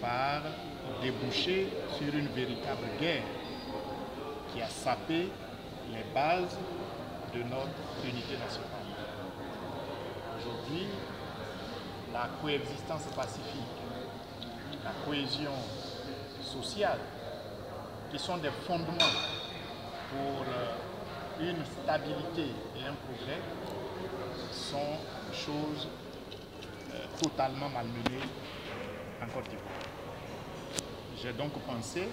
par déboucher sur une véritable guerre qui a sapé les bases de notre unité nationale. Aujourd'hui, la coexistence pacifique, la cohésion sociale, qui sont des fondements pour une stabilité et un progrès, sont choses totalement malmenées en Côte d'Ivoire. J'ai donc pensé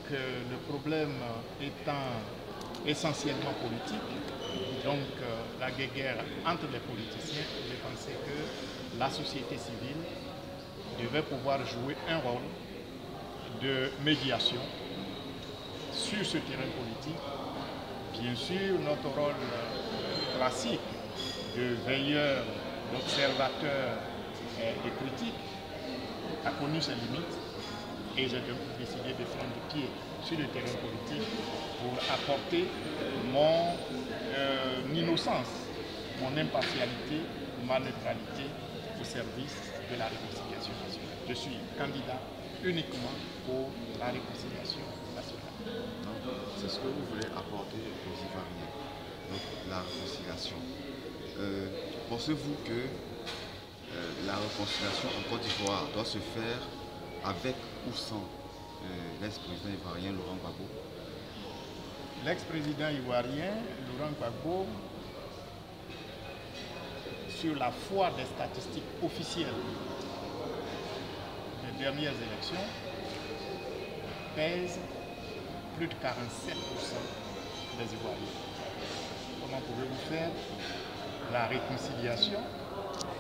que le problème étant essentiellement politique, donc la guerre entre les politiciens, j'ai pensé que la société civile devait pouvoir jouer un rôle de médiation sur ce terrain politique. Bien sûr, notre rôle classique de veilleur, d'observateur et de critique a connu ses limites et j'ai donc décidé de prendre pied sur le terrain politique pour apporter mon innocence, mon impartialité, ma neutralité au service de la réconciliation nationale. Je suis candidat uniquement pour la réconciliation nationale. C'est ce que vous voulez apporter aux Ivoiriens, donc la réconciliation. Pensez-vous que la réconciliation en Côte d'Ivoire doit se faire avec ou sans l'ex-président ivoirien Laurent Gbagbo? L'ex-président ivoirien Laurent Gbagbo, sur la foi des statistiques officielles des dernières élections, pèse plus de 47% des Ivoiriens. Comment pouvez-vous faire la réconciliation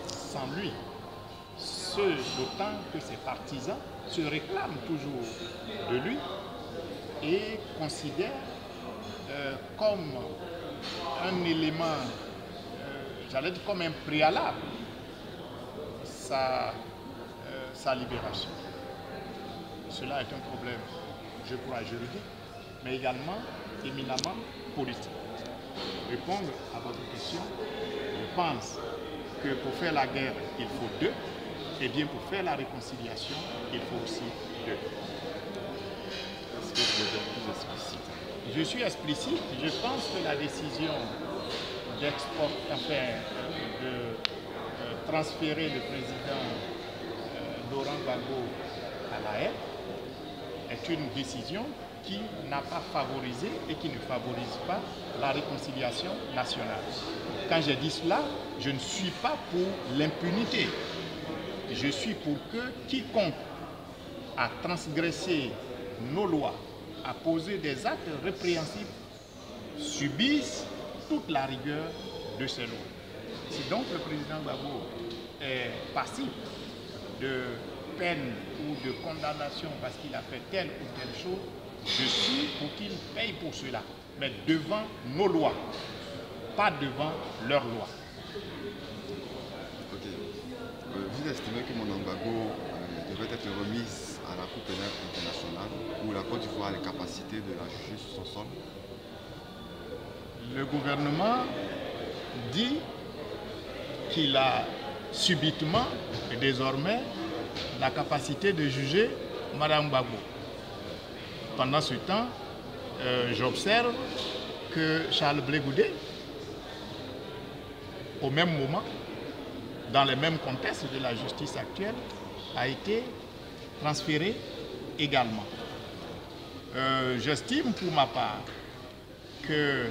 sans lui? Ce d'autant que ses partisans se réclament toujours de lui et considèrent comme un élément, j'allais dire comme un préalable, sa libération. Cela est un problème, je crois, juridique, mais également éminemment politique. Répondre à votre question, je pense que pour faire la guerre, il faut deux, et bien pour faire la réconciliation, il faut aussi deux. Est-ce que vous êtes plus explicite? Je suis explicite. Je pense que la décision de transférer le président Laurent Gbagbo à la haie est une décision qui n'a pas favorisé et qui ne favorise pas la réconciliation nationale. Quand j'ai dit cela, je ne suis pas pour l'impunité. Je suis pour que quiconque a transgressé nos lois, a posé des actes répréhensibles, subisse toute la rigueur de ces lois. Si donc le président Gbagbo est passible de peine ou de condamnation parce qu'il a fait telle ou telle chose, je suis pour qu'il paye pour cela, mais devant nos lois, pas devant leurs lois. Ok. Vous estimez que Mme Gbagbo devrait être remise à la Cour pénale internationale où la Côte d'Ivoire a les capacités de la juger sur son sol? Le gouvernement dit qu'il a subitement et désormais la capacité de juger Mme Gbagbo. Pendant ce temps, j'observe que Charles Blé Goudé, au même moment, dans les mêmes contextes de la justice actuelle, a été transféré également. J'estime pour ma part que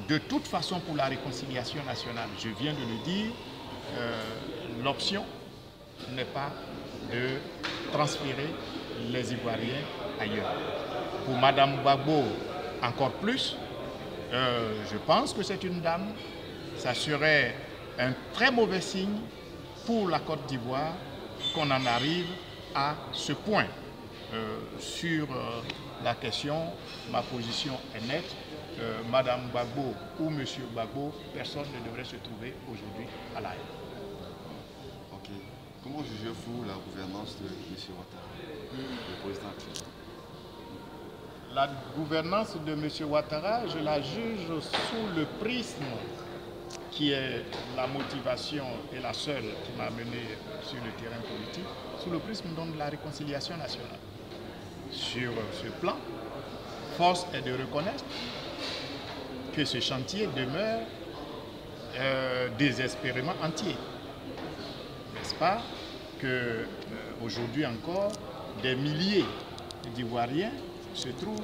de toute façon pour la réconciliation nationale, je viens de le dire, l'option n'est pas de transférer les Ivoiriens ailleurs. Pour Mme Gbagbo, encore plus, je pense que c'est une dame, ça serait un très mauvais signe pour la Côte d'Ivoire qu'on en arrive à ce point. Sur la question, ma position est nette. Mme Gbagbo ou M. Gbagbo, personne ne devrait se trouver aujourd'hui à la haie. Ok. Comment jugez-vous la gouvernance de M. Ouattara, le président actuel? La gouvernance de M. Ouattara, je la juge sous le prisme qui est la motivation et la seule qui m'a mené sur le terrain politique, sous le prisme donc, de la réconciliation nationale. Sur ce plan, force est de reconnaître que ce chantier demeure désespérément entier. N'est-ce pas que aujourd'hui encore, des milliers d'Ivoiriens se trouvent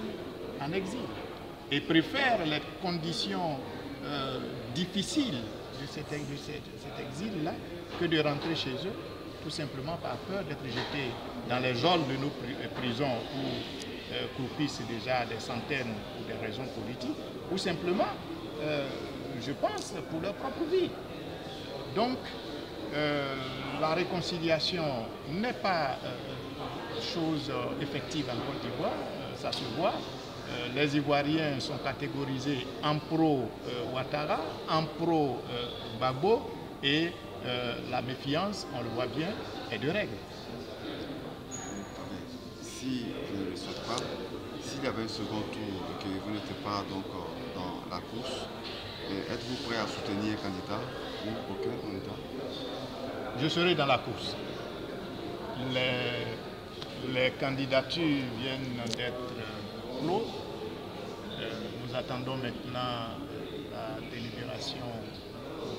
en exil et préfèrent les conditions difficiles de cet exil-là que de rentrer chez eux, tout simplement par peur d'être jetés dans les geôles de nos prisons où croupissent déjà des centaines pour des raisons politiques, ou simplement, je pense, pour leur propre vie. Donc, la réconciliation n'est pas chose effective en Côte d'Ivoire, ça se voit. Les Ivoiriens sont catégorisés en pro-Ouattara, en pro-Gbagbo, et la méfiance, on le voit bien, est de règle. Si vous ne le souhaitez pas, s'il y avait un second tour et que vous n'étiez pas donc dans la course, êtes-vous prêt à soutenir un candidat ou aucun candidat? Je serai dans la course. Les candidatures viennent d'être closes. Nous attendons maintenant la délibération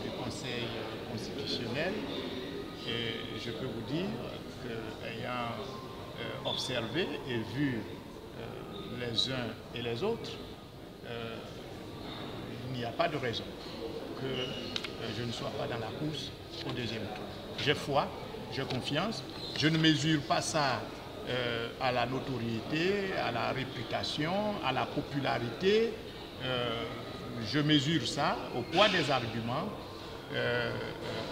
du Conseil constitutionnel et je peux vous dire qu'ayant observé et vu les uns et les autres, il n'y a pas de raison que je ne sois pas dans la course au deuxième tour. J'ai foi, j'ai confiance, je ne mesure pas ça à la notoriété, à la réputation, à la popularité. Je mesure ça au poids des arguments,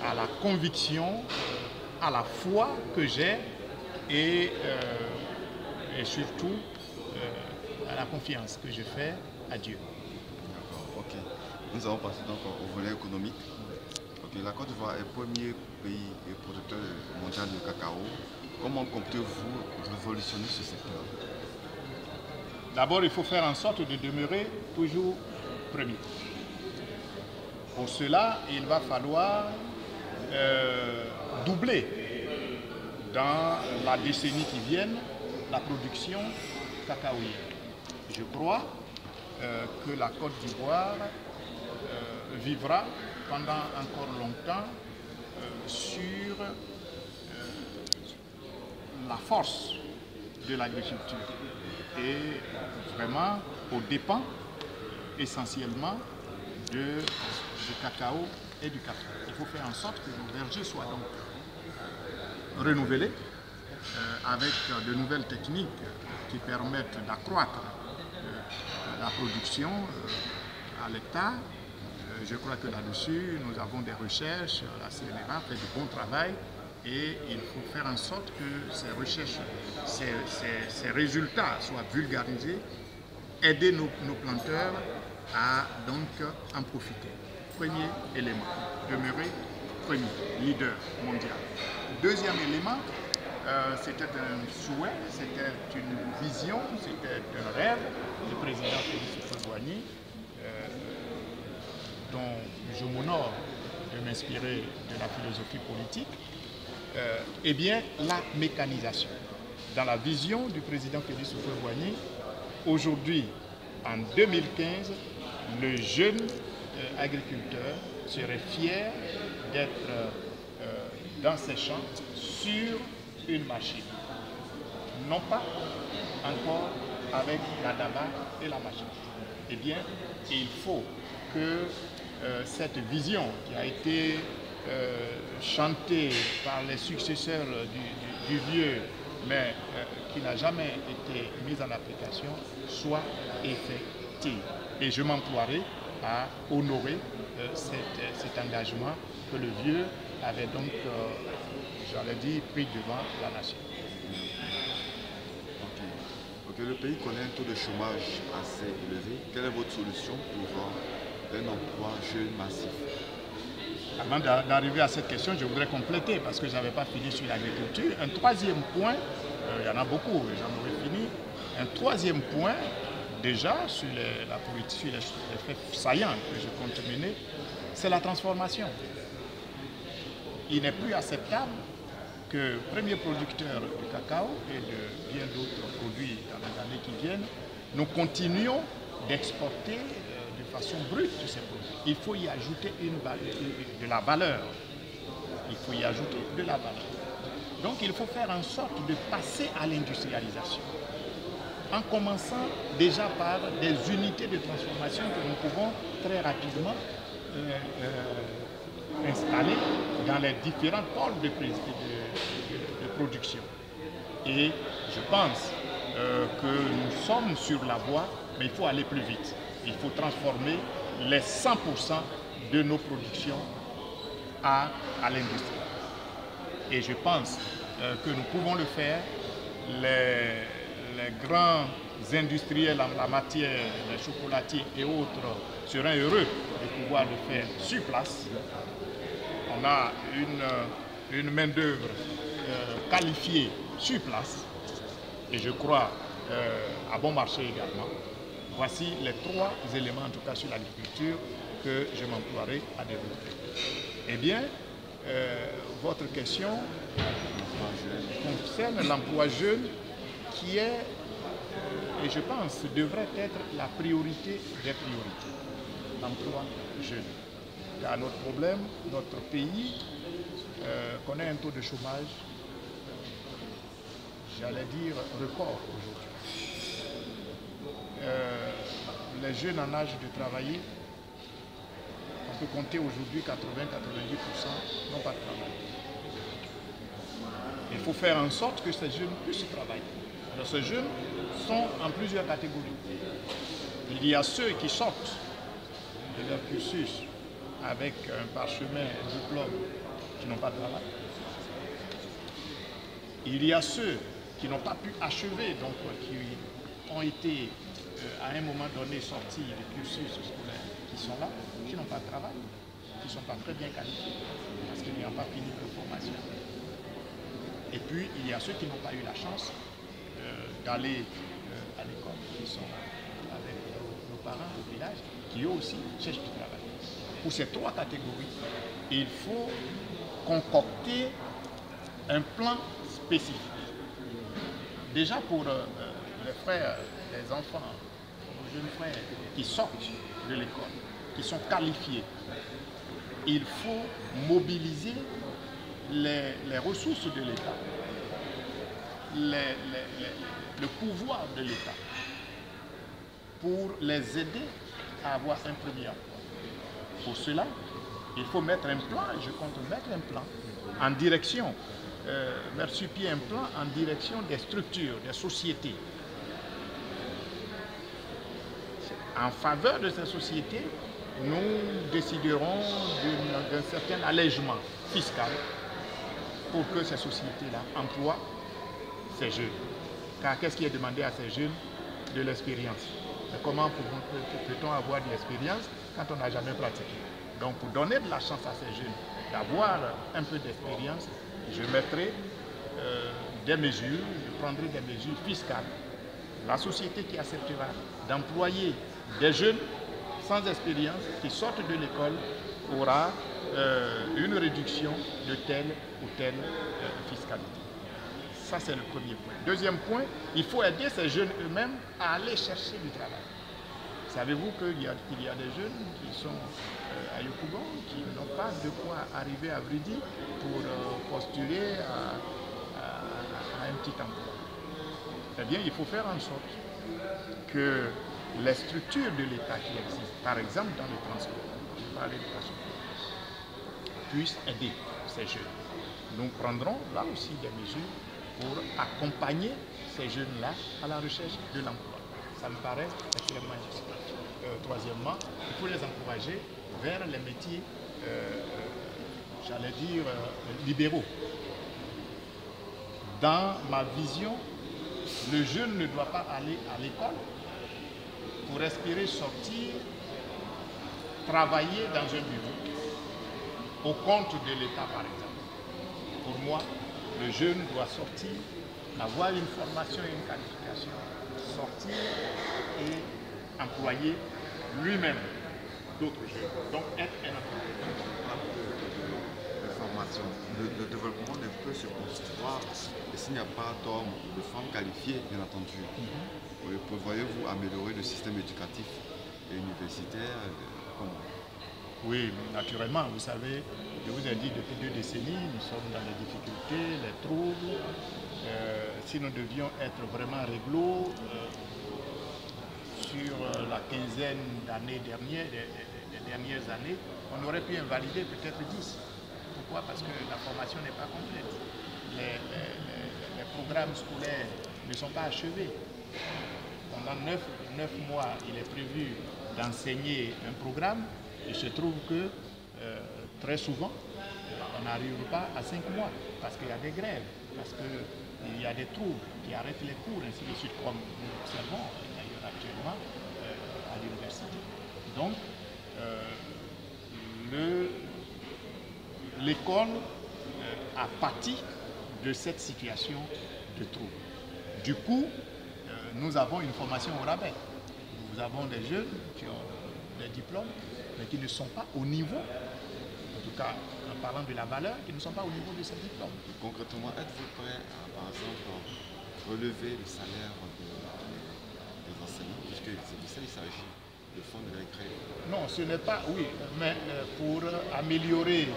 à la conviction, à la foi que j'ai et surtout à la confiance que je fais à Dieu. D'accord, ok. Nous allons passer donc au volet économique. Okay, la Côte d'Ivoire est le premier pays et producteur mondial de cacao. Comment comptez-vous révolutionner ce secteur? D'abord, il faut faire en sorte de demeurer toujours premier. Pour cela, il va falloir doubler dans la décennie qui vient la production cacaoyenne. Je crois que la Côte d'Ivoire vivra pendant encore longtemps sur la force de l'agriculture et vraiment aux dépens essentiellement du cacao et du café. Il faut faire en sorte que nos vergers soient donc renouvelés avec de nouvelles techniques qui permettent d'accroître la production à l'hectare. Je crois que là-dessus, nous avons des recherches, la CNRA fait du bon travail et il faut faire en sorte que ces recherches, ces résultats soient vulgarisés, aider nos planteurs à donc en profiter. Premier élément, demeurer premier, leader mondial. Deuxième élément, c'était un souhait, c'était une vision, c'était un rêve du président Félix Houphouët-Boigny, dont je m'honore de m'inspirer de la philosophie politique, eh bien la mécanisation. Dans la vision du président Félix Houphouët-Boigny, aujourd'hui, en 2015, le jeune agriculteur serait fier d'être dans ses champs sur une machine. Non pas encore avec la daba et la machine. Eh bien, il faut que cette vision qui a été chantée par les successeurs du vieux, mais qui n'a jamais été mise en application, soit effective. Et je m'emploierai à honorer cet engagement que le vieux avait donc, j'allais dire, pris devant la nation. Ok, le pays connaît un taux de chômage assez élevé. Quelle est votre solution pour un emploi jeune massif? Avant d'arriver à cette question, je voudrais compléter parce que je n'avais pas fini sur l'agriculture. Un troisième point, il y en a beaucoup, j'en aurais fini. Un troisième point, déjà sur la politique, sur les faits saillants que je compte mener, c'est la transformation. Il n'est plus acceptable que premier producteur de cacao et de bien d'autres produits dans les années qui viennent, nous continuons d'exporter de façon brute ces produits. Il faut y ajouter de la valeur. Il faut y ajouter de la valeur. Donc il faut faire en sorte de passer à l'industrialisation, en commençant déjà par des unités de transformation que nous pouvons très rapidement installer dans les différents pôles de production. Et je pense que nous sommes sur la voie, mais il faut aller plus vite. Il faut transformer les 100% de nos productions à l'industrie. Et je pense que nous pouvons le faire. Les grands industriels en la matière, les chocolatiers et autres, seraient heureux de pouvoir le faire sur place. On a une main-d'œuvre qualifiée sur place et je crois à bon marché également. Voici les 3 éléments, en tout cas sur l'agriculture, que je m'emploierai à développer. Eh bien, votre question concerne l'emploi jeune qui est, et je pense, devrait être la priorité des priorités, l'emploi jeune. Car notre problème, notre pays connaît un taux de chômage, j'allais dire, record aujourd'hui. Les jeunes en âge de travailler, on peut compter aujourd'hui 80-90% n'ont pas de travail. Il faut faire en sorte que ces jeunes puissent travailler. Alors, ces jeunes sont en plusieurs catégories. Il y a ceux qui sortent de leur cursus avec un parchemin, un diplôme, qui n'ont pas de travail. Il y a ceux qui n'ont pas pu achever, donc qui ont été à un moment donné sortis du cursus scolaire, qui sont là, qui n'ont pas de travail, qui ne sont pas très bien qualifiés, parce qu'ils n'ont pas fini leur formation. Et puis, il y a ceux qui n'ont pas eu la chance d'aller à l'école, qui sont avec nos parents au village, qui eux aussi cherchent du travail. Pour ces 3 catégories, il faut concocter un plan spécifique. Déjà pour les frères, les enfants, nos jeunes frères qui sortent de l'école, qui sont qualifiés, il faut mobiliser les ressources de l'État, le pouvoir de l'État, pour les aider à avoir un premier emploi. Pour cela, il faut mettre un plan, et je compte mettre un plan en direction, mettre sur pied un plan en direction des structures, des sociétés. En faveur de ces sociétés, nous déciderons d'un certain allègement fiscal pour que ces sociétés-là emploient ces jeunes. Car qu'est-ce qui est demandé à ces jeunes? De l'expérience. Mais comment peut-on avoir de l'expérience quand on n'a jamais pratiqué? Donc pour donner de la chance à ces jeunes d'avoir un peu d'expérience, je mettrai des mesures, je prendrai des mesures fiscales. La société qui acceptera d'employer des jeunes sans expérience qui sortent de l'école aura une réduction de telle ou telle fiscalité. Ça, c'est le premier point. Deuxième point, il faut aider ces jeunes eux-mêmes à aller chercher du travail. Savez-vous qu'il y a des jeunes qui sont à Yopougon, qui n'ont pas de quoi arriver à Vridi pour postuler à un petit emploi? Eh bien, il faut faire en sorte que les structures de l'État qui existent, par exemple dans le transport, je parlais de transport, puissent aider ces jeunes. Nous prendrons là aussi des mesures pour accompagner ces jeunes-là à la recherche de l'emploi. Ça me paraît extrêmement difficile. Troisièmement, il faut les encourager vers les métiers, j'allais dire, libéraux. Dans ma vision, le jeune ne doit pas aller à l'école pour espérer sortir, travailler dans un bureau, au compte de l'État par exemple. Pour moi, le jeune doit sortir, avoir une formation et une qualification, sortir et employer lui-même d'autres jeunes. Donc être un employeur. formation. Le développement ne peut se construire s'il n'y a pas d'hommes ou de femmes qualifiées, bien entendu. Prévoyez-vous améliorer le système éducatif et universitaire Oui, naturellement. Vous savez, je vous ai dit depuis 2 décennies, nous sommes dans les difficultés, les troubles. Si nous devions être vraiment réglo sur la quinzaine d'années dernières, des dernières années, on aurait pu invalider peut-être 10. Pourquoi? Parce que la formation n'est pas complète. Les programmes scolaires ne sont pas achevés. Pendant 9 mois, il est prévu d'enseigner un programme. Il se trouve que très souvent, on n'arrive pas à 5 mois parce qu'il y a des grèves, parce qu'il y a des troubles qui arrêtent les cours, ainsi de suite, comme nous observons d'ailleurs actuellement à l'université. Donc, l'école a pâti de cette situation de trouble. Du coup, nous avons une formation au rabais. Nous avons des jeunes qui ont des diplômes, mais qui ne sont pas au niveau, en tout cas en parlant de la valeur, qui ne sont pas au niveau de ces diplômes. Concrètement, êtes-vous prêt à, par exemple, relever le salaire des enseignants, puisque c'est de ça qu'il s'agit, le fonds de récré? Non, ce n'est pas, oui, mais pour améliorer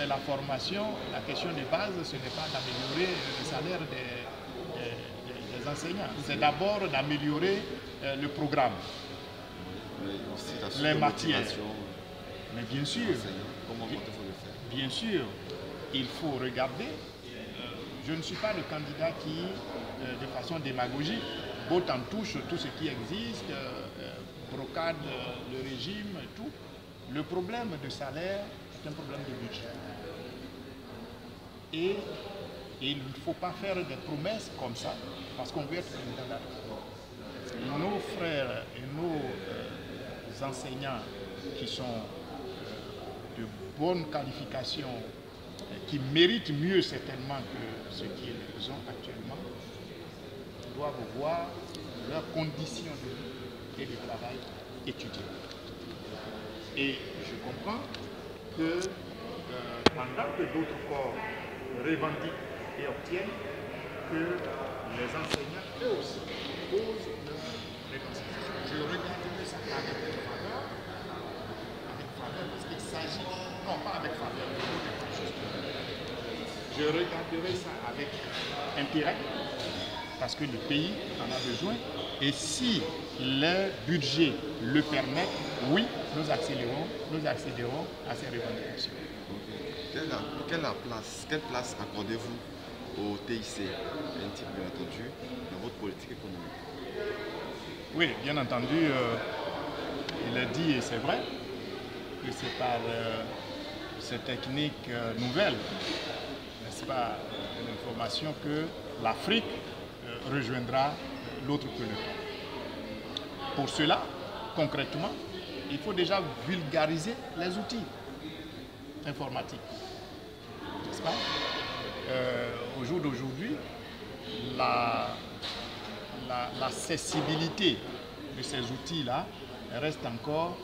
la formation, la question de base, ce n'est pas d'améliorer le salaire des enseignants, c'est d'abord d'améliorer le programme, les matières. Mais bien sûr, comment comptez-vous le faire? Bien sûr, il faut regarder. Je ne suis pas le candidat qui, de façon démagogique, botte en touche tout ce qui existe, brocade le régime et tout. Le problème de salaire est un problème de budget. Et il ne faut pas faire des promesses comme ça, parce qu'on veut être président de la République. Nos frères et nos enseignants qui sont de bonnes qualifications, qui méritent mieux certainement que ce qu'ils ont actuellement, doivent voir leurs conditions de vie et de travail étudiées. Et je comprends que pendant que d'autres corps revendiquent et obtiennent, que les enseignants, eux aussi, posent leurs revendications. Je regarderai ça avec faveur, parce qu'il s'agit, non pas avec faveur, je regarderai ça avec intérêt, parce que le pays en a besoin, et si le budget le permet, oui, nous accéderons à ces revendications. Quelle place accordez-vous au TIC, un type bien entendu, dans votre politique économique? Oui, bien entendu, il est dit, et c'est vrai, que c'est par ces techniques nouvelles, n'est-ce pas, l'information que l'Afrique rejoindra l'autre peloton. Pour cela, concrètement, il faut déjà vulgariser les outils informatiques, n'est-ce pas? Au jour d'aujourd'hui, l'accessibilité de ces outils-là reste encore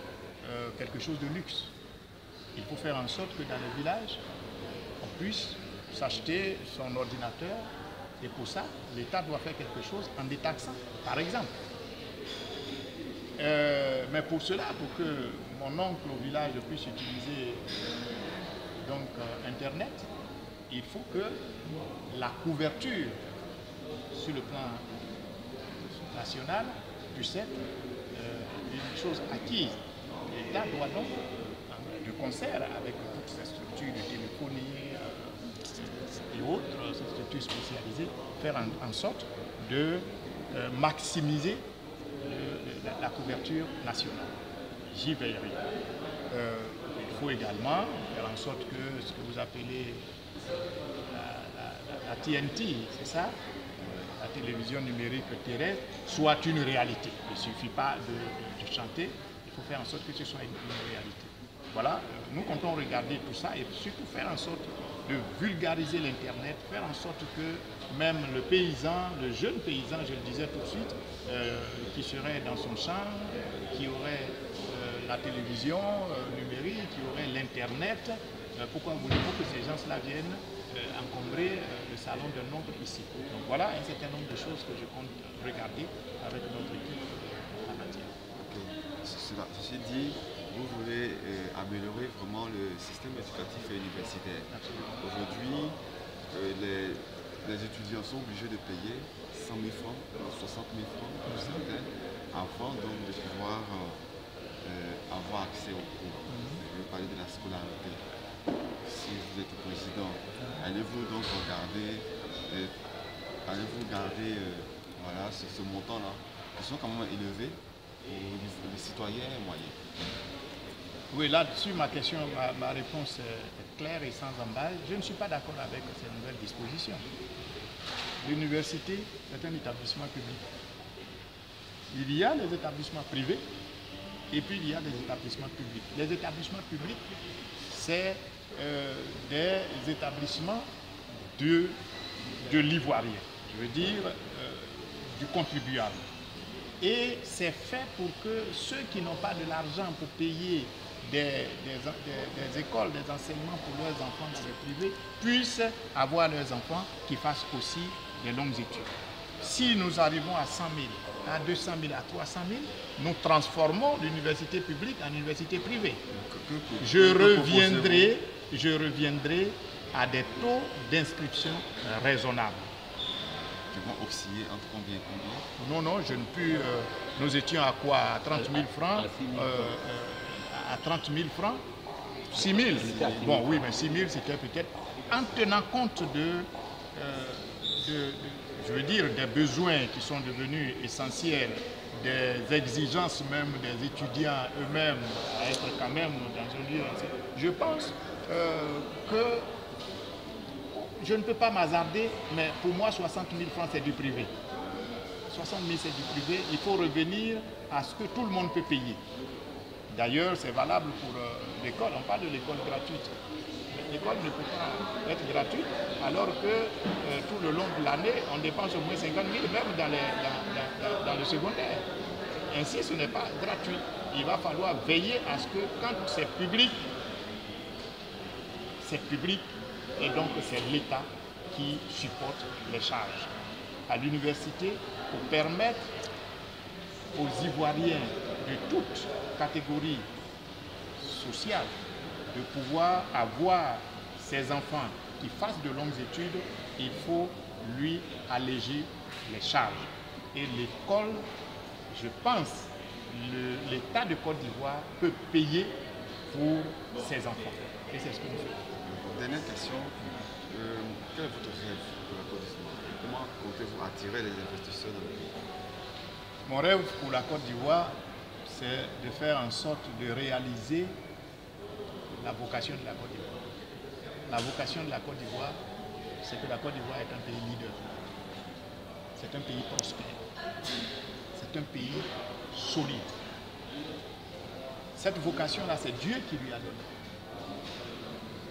quelque chose de luxe. Il faut faire en sorte que dans les villages, on puisse s'acheter son ordinateur, et pour ça, l'État doit faire quelque chose en détaxant, par exemple. Mais pour cela, pour que mon oncle au village puisse utiliser Internet, il faut que la couverture sur le plan national puisse être une chose acquise. L'État doit donc, de concert avec toutes ces structures de téléphonie et autres, ces structures spécialisées, faire en sorte de maximiser la couverture nationale. J'y veillerai. Il faut également faire en sorte que ce que vous appelez la TNT, c'est ça, la télévision numérique terrestre, soit une réalité. Il ne suffit pas de chanter, il faut faire en sorte que ce soit une réalité. Voilà, nous comptons regarder tout ça et surtout faire en sorte de vulgariser l'Internet, faire en sorte que même le paysan, le jeune paysan, je le disais tout de suite, qui serait dans son champ, qui aurait la télévision numérique, qui aurait l'Internet, pourquoi voulez-vous que ces gens-là viennent encombrer le salon d'un autre ici? Donc voilà un certain nombre de choses que je compte regarder avec notre équipe en matière. Okay. Ceci dit, vous voulez améliorer vraiment le système éducatif et universitaire. Aujourd'hui, les étudiants sont obligés de payer 100 000 francs, 60 000 francs pour certains, avant donc de pouvoir avoir accès aux cours. Je veux parler de la scolarité. Si vous êtes président, allez-vous donc regarder, voilà, ce montant-là, qui sont quand même élevés pour les citoyens moyens. Oui, là-dessus, ma réponse est claire et sans embâche. Je ne suis pas d'accord avec ces nouvelles dispositions. L'université est un établissement public. Il y a les établissements privés et puis il y a les établissements publics. Les établissements publics, c'est des établissements de l'ivoirien, je veux dire du contribuable. Et c'est fait pour que ceux qui n'ont pas de l'argent pour payer des écoles, des enseignements pour leurs enfants dans le privé, puissent avoir leurs enfants qui fassent aussi des longues études. Si nous arrivons à 100 000, à 200 000, à 300 000, nous transformons l'université publique en université privée. Je reviendrai à des taux d'inscription raisonnables. Qui vont osciller entre combien et combien? Non, je ne puis. Nous étions à quoi? À 30 000 francs à 30 000 francs 6 000. Bon, oui, mais 6 000, c'était peut-être en tenant compte je veux dire, des besoins qui sont devenus essentiels, des exigences même des étudiants eux-mêmes à être quand même dans un lieu. Je pense que je ne peux pas m'hasarder, mais pour moi, 60 000 francs, c'est du privé. 60 000, c'est du privé. Il faut revenir à ce que tout le monde peut payer. D'ailleurs, c'est valable pour l'école. On parle de l'école gratuite. L'école ne peut pas être gratuite, alors que tout le long de l'année, on dépense au moins 50 000, même dans le secondaire. Ainsi, ce n'est pas gratuit. Il va falloir veiller à ce que quand c'est public, et donc c'est l'État qui supporte les charges. À l'université, pour permettre aux Ivoiriens de toutes catégories sociales de pouvoir avoir ses enfants qui fassent de longues études, il faut lui alléger les charges. Et l'école, je pense, l'État de Côte d'Ivoire peut payer pour ses enfants. Et c'est ce que nous faisons. Dernière question, quel est votre rêve pour la Côte d'Ivoire? Comment comptez-vous attirer les investisseurs dans le pays? Mon rêve pour la Côte d'Ivoire, c'est de faire en sorte de réaliser la vocation de la Côte d'Ivoire. La vocation de la Côte d'Ivoire, c'est que la Côte d'Ivoire est un pays leader. C'est un pays prospère. C'est un pays solide. Cette vocation-là, c'est Dieu qui lui a donné.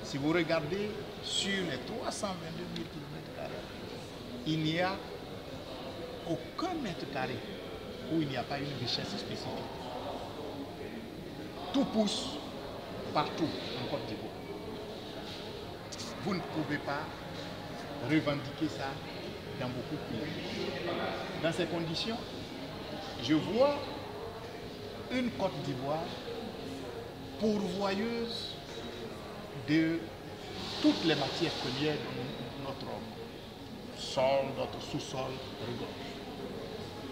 Si vous regardez sur les 322 000 km², il n'y a aucun mètre carré où il n'y a pas une richesse spécifique. Tout pousse partout en Côte d'Ivoire. Vous ne pouvez pas revendiquer ça dans beaucoup de pays. Dans ces conditions, je vois une Côte d'Ivoire pourvoyeuse de toutes les matières premières de notre sol, notre sous-sol regorge.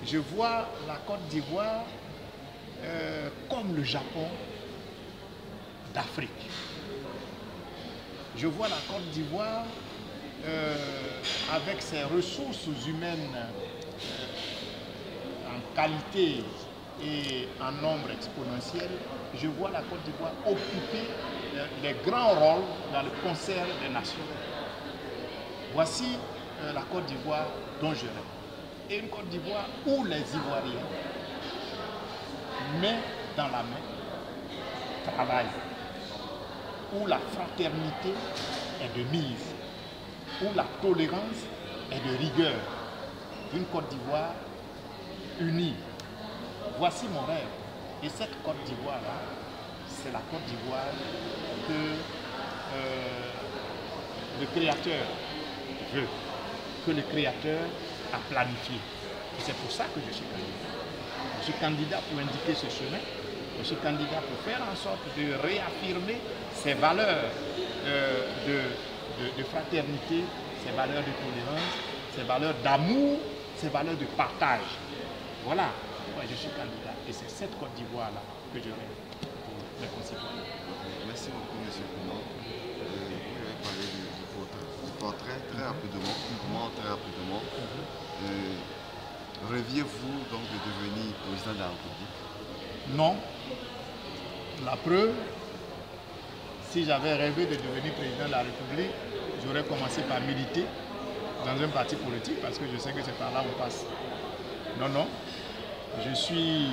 Je vois la Côte d'Ivoire comme le Japon d'Afrique. Je vois la Côte d'Ivoire avec ses ressources humaines en qualité et en nombre exponentiel. Je vois la Côte d'Ivoire occuper les grands rôles dans le concert des nations. Voici la Côte d'Ivoire dont je rêve. Et une Côte d'Ivoire où les Ivoiriens, main dans la main, travaillent, où la fraternité est de mise, où la tolérance est de rigueur. Une Côte d'Ivoire unie. Voici mon rêve. Et cette Côte d'Ivoire-là, c'est la Côte d'Ivoire que le Créateur veut, que le Créateur a planifié. Et c'est pour ça que je suis candidat. Je suis candidat pour indiquer ce chemin. Je suis candidat pour faire en sorte de réaffirmer ces valeurs de fraternité, ces valeurs de tolérance, ces valeurs d'amour, ces valeurs de partage. Voilà pourquoi je suis candidat. Et c'est cette Côte d'Ivoire-là que je mène pour mes concitoyens. Merci beaucoup, M. Kounang. Vous avez parlé du portrait très rapidement, très rapidement. Rêviez-vous donc de devenir président de la République? Non. La preuve, si j'avais rêvé de devenir président de la République, j'aurais commencé par militer dans un parti politique parce que je sais que c'est par là où on passe. Non, non. Je suis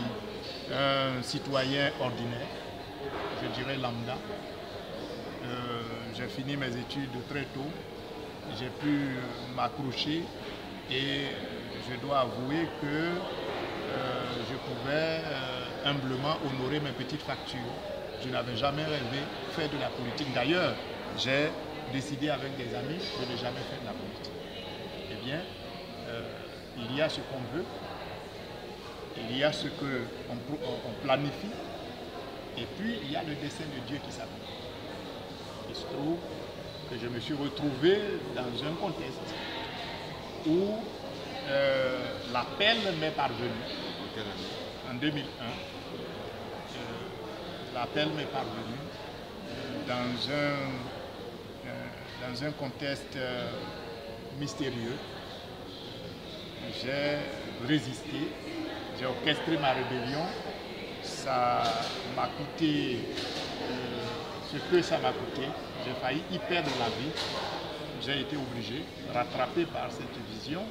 un citoyen ordinaire, je dirais lambda. J'ai fini mes études très tôt. J'ai pu m'accrocher et je dois avouer que je pouvais humblement honorer mes petites factures. Je n'avais jamais rêvé faire de la politique. D'ailleurs, j'ai décidé avec des amis de ne jamais faire de la politique. Eh bien, il y a ce qu'on veut, il y a ce qu'on planifie, et puis il y a le dessein de Dieu qui s'accomplit. Il se trouve que je me suis retrouvé dans un contexte où l'appel m'est parvenu en 2001. L'appel m'est parvenu dans un contexte mystérieux. J'ai résisté, j'ai orchestré ma rébellion. Ça m'a coûté ce que ça m'a coûté. J'ai failli y perdre la vie. J'ai été obligé, rattrapé par cette vision,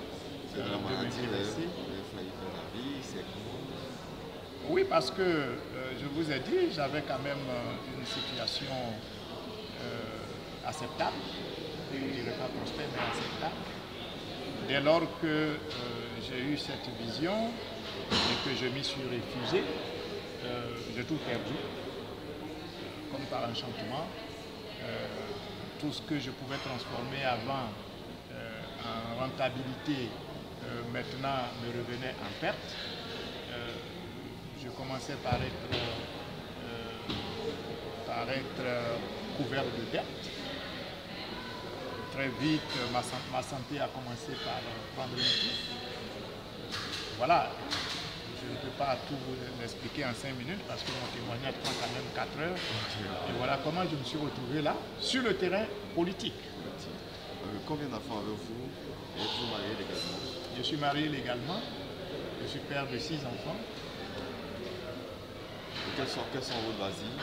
de m'intéresser. Oui, parce que je vous ai dit, j'avais quand même une situation acceptable, je ne dirais pas prospère, mais acceptable. Dès lors que j'ai eu cette vision et que je m'y suis refusé, j'ai tout perdu, comme par enchantement. Tout ce que je pouvais transformer avant en rentabilité, maintenant me revenait en perte. Je commençais par être couvert de dettes. Très vite, ma santé a commencé par prendre une piste. Voilà, je ne peux pas tout vous expliquer en 5 minutes parce que mon témoignage prend quand même 4 heures. Et voilà comment je me suis retrouvé là, sur le terrain politique. Combien d'enfants avez-vous? Êtes-vous marié légalement? Je suis marié légalement. Je suis père de 6 enfants. Quels sont vos loisirs?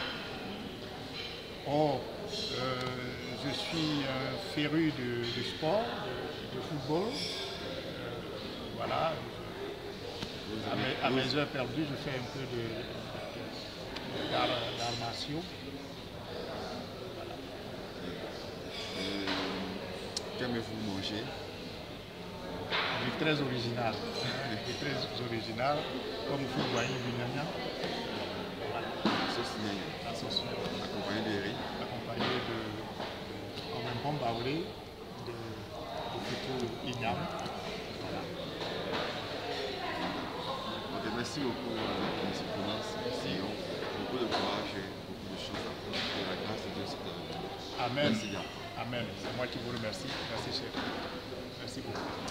Oh, je suis un féru de sport, de football. Voilà. À mes heures perdues, je fais un peu d'arts martiaux. Voilà. Qu'aimez-vous manger? Je suis très original. Je suis très original, comme vous voyez, du gnagna. Sauce gnagna. La sauce gnagna. Accompagné de riz. Accompagné comme un bon baoulé, de plutôt igname. Voilà. Okay, merci beaucoup, M. Kounang. Beaucoup de courage et beaucoup de choses à faire. Que la grâce de Dieu soit avec vous. Amen. Merci bien. Amen. C'est moi qui vous remercie. Merci, chef. Merci beaucoup.